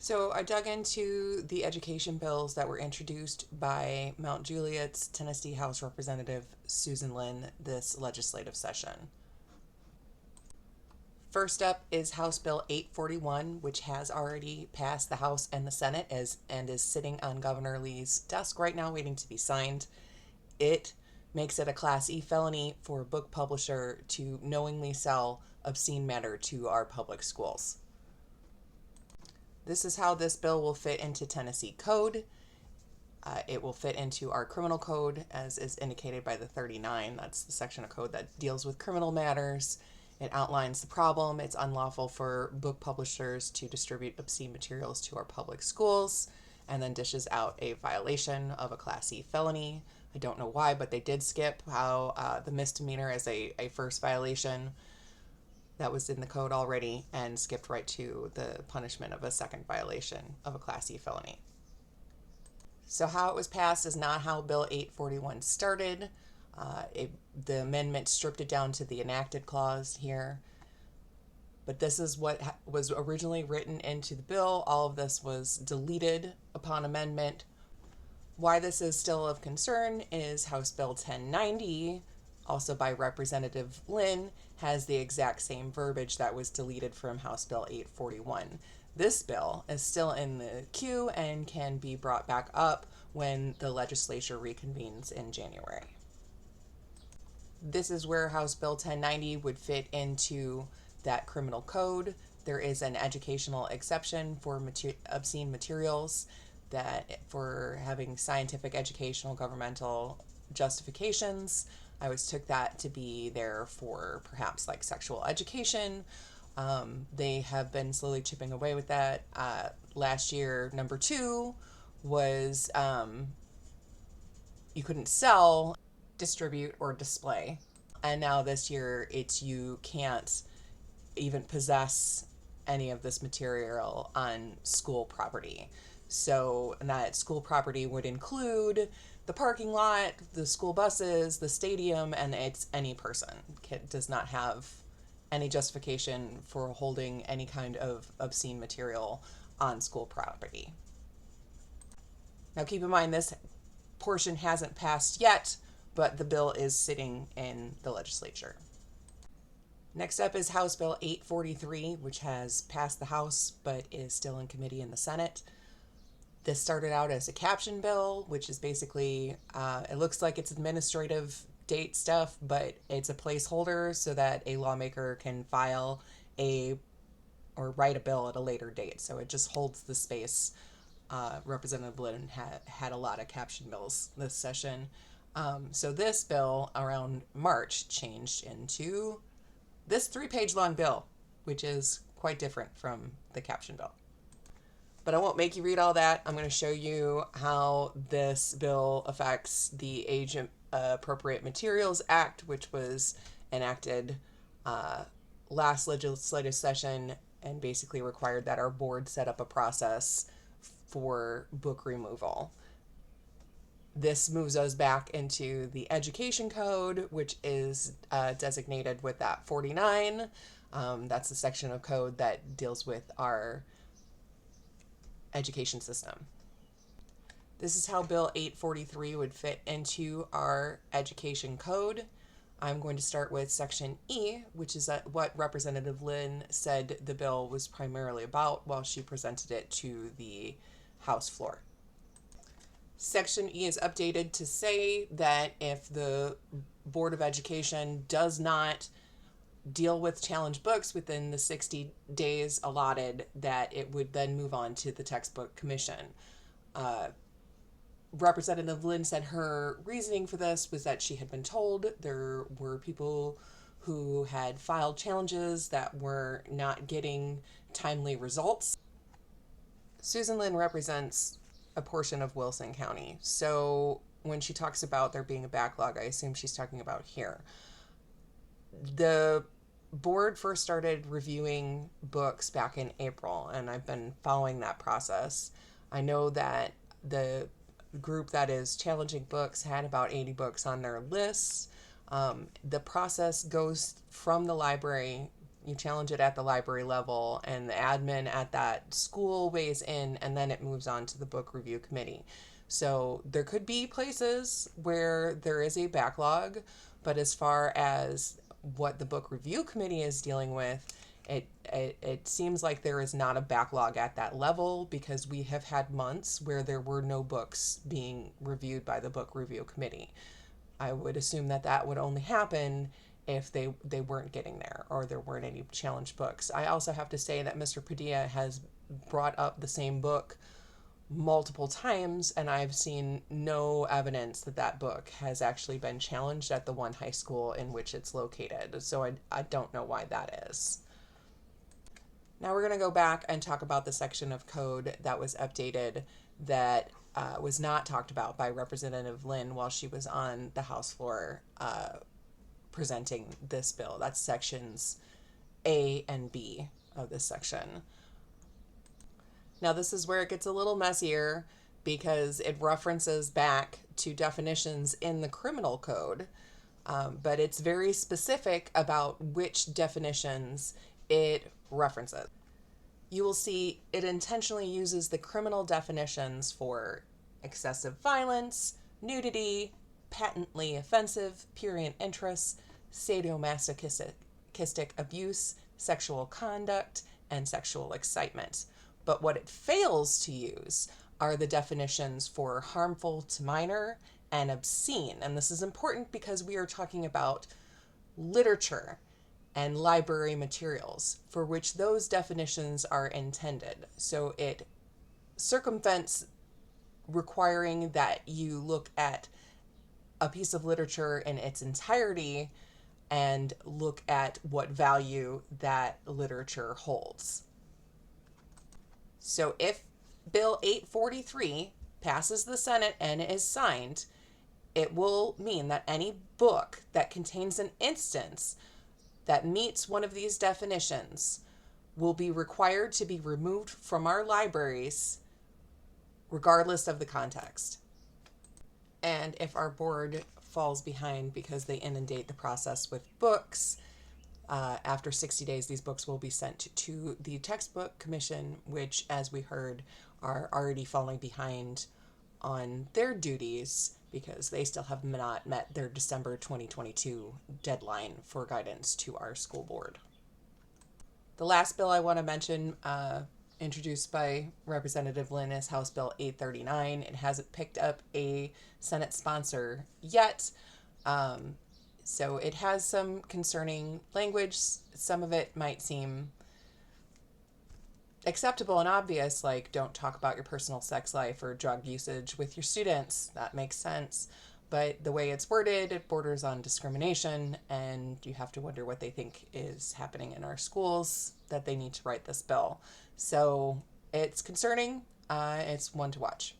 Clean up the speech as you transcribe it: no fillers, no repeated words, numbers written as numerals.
So I dug into the education bills that were introduced by Mount Juliet's Tennessee House Representative Susan Lynn this legislative session. First up is House Bill 841, which has already passed the House and the Senate and is sitting on Governor Lee's desk right now waiting to be signed. It makes it a Class E felony for a book publisher to knowingly sell obscene matter to our public schools. This is how this bill will fit into Tennessee code. It will fit into our criminal code as is indicated by the 39. That's the section of code that deals with criminal matters. It outlines the problem. It's unlawful for book publishers to distribute obscene materials to our public schools, and then dishes out a violation of a Class E felony. I don't know why, but they did skip how the misdemeanor as a first violation that was in the code already and skipped right to the punishment of a second violation of a Class E felony. So how it was passed is not how Bill 841 started. The amendment stripped it down to the enacted clause here. But this is what was originally written into the bill. All of this was deleted upon amendment. Why this is still of concern is House Bill 1090, also by Representative Lynn, has the exact same verbiage that was deleted from House Bill 841. This bill is still in the queue and can be brought back up when the legislature reconvenes in January. This is where House Bill 1090 would fit into that criminal code. There is an educational exception for obscene materials that for having scientific, educational, governmental justifications. I always took that to be there for perhaps like sexual education. They have been slowly chipping away with that. Last year, number 2 was you couldn't sell, distribute, or display. And now this year, it's you can't even possess any of this material on school property. So that school property would include the parking lot, the school buses, the stadium, and it's any person. It does not have any justification for holding any kind of obscene material on school property. Now keep in mind this portion hasn't passed yet, but the bill is sitting in the legislature. Next up is House Bill 843, which has passed the House but is still in committee in the Senate. This started out as a caption bill, which is basically, it looks like it's administrative date stuff, but it's a placeholder so that a lawmaker can file or write a bill at a later date. So it just holds the space. Representative Lynn had a lot of caption bills this session. So this bill around March changed into this 3-page long bill, which is quite different from the caption bill. But I won't make you read all that. I'm going to show you how this bill affects the Age Appropriate Materials Act, which was enacted last legislative session and basically required that our board set up a process for book removal. This moves us back into the education code, which is designated with that 49. That's the section of code that deals with our education system. This is how Bill 843 would fit into our education code. I'm going to start with Section E, which is what Representative Lynn said the bill was primarily about while she presented it to the House floor. Section E is updated to say that if the Board of Education does not deal with challenge books within the 60 days allotted, that it would then move on to the textbook commission. Representative Lynn said her reasoning for this was that she had been told there were people who had filed challenges that were not getting timely results. Susan Lynn represents a portion of Wilson County, so when she talks about there being a backlog, I assume she's talking about here. The board first started reviewing books back in April, and I've been following that process. I know that the group that is challenging books had about 80 books on their lists. The process goes from the library You challenge it at the library level, and the admin at that school weighs in, and then it moves on to the book review committee. So there could be places where there is a backlog, but as far as what the book review committee is dealing with, it seems like there is not a backlog at that level, because we have had months where there were no books being reviewed by the book review committee. I would assume that that would only happen if they weren't getting there, or there weren't any challenged books. I also have to say that Mr. Padilla has brought up the same book multiple times, and I've seen no evidence that that book has actually been challenged at the one high school in which it's located. So I don't know why that is. Now we're going to go back and talk about the section of code that was updated that was not talked about by Representative Lynn while she was on the House floor presenting this bill. That's sections A and B of this section. Now this is where it gets a little messier, because it references back to definitions in the criminal code, but it's very specific about which definitions it references. You will see it intentionally uses the criminal definitions for excessive violence, nudity, patently offensive, prurient interest, sadomasochistic abuse, sexual conduct, and sexual excitement. But what it fails to use are the definitions for harmful to minor and obscene. And this is important because we are talking about literature and library materials for which those definitions are intended. So it circumvents requiring that you look at a piece of literature in its entirety and look at what value that literature holds. So if Bill 843 passes the Senate and is signed, it will mean that any book that contains an instance that meets one of these definitions will be required to be removed from our libraries, regardless of the context. And if our board falls behind because they inundate the process with books, after 60 days, these books will be sent to the textbook commission, which, as we heard, are already falling behind on their duties because they still have not met their December 2022 deadline for guidance to our school board. The last bill I want to mention, introduced by Representative Lynn, is House Bill 839. It hasn't picked up a Senate sponsor yet. So it has some concerning language. Some of it might seem acceptable and obvious, like don't talk about your personal sex life or drug usage with your students. That makes sense. But the way it's worded, it borders on discrimination, and you have to wonder what they think is happening in our schools that they need to write this bill. So it's concerning. It's one to watch.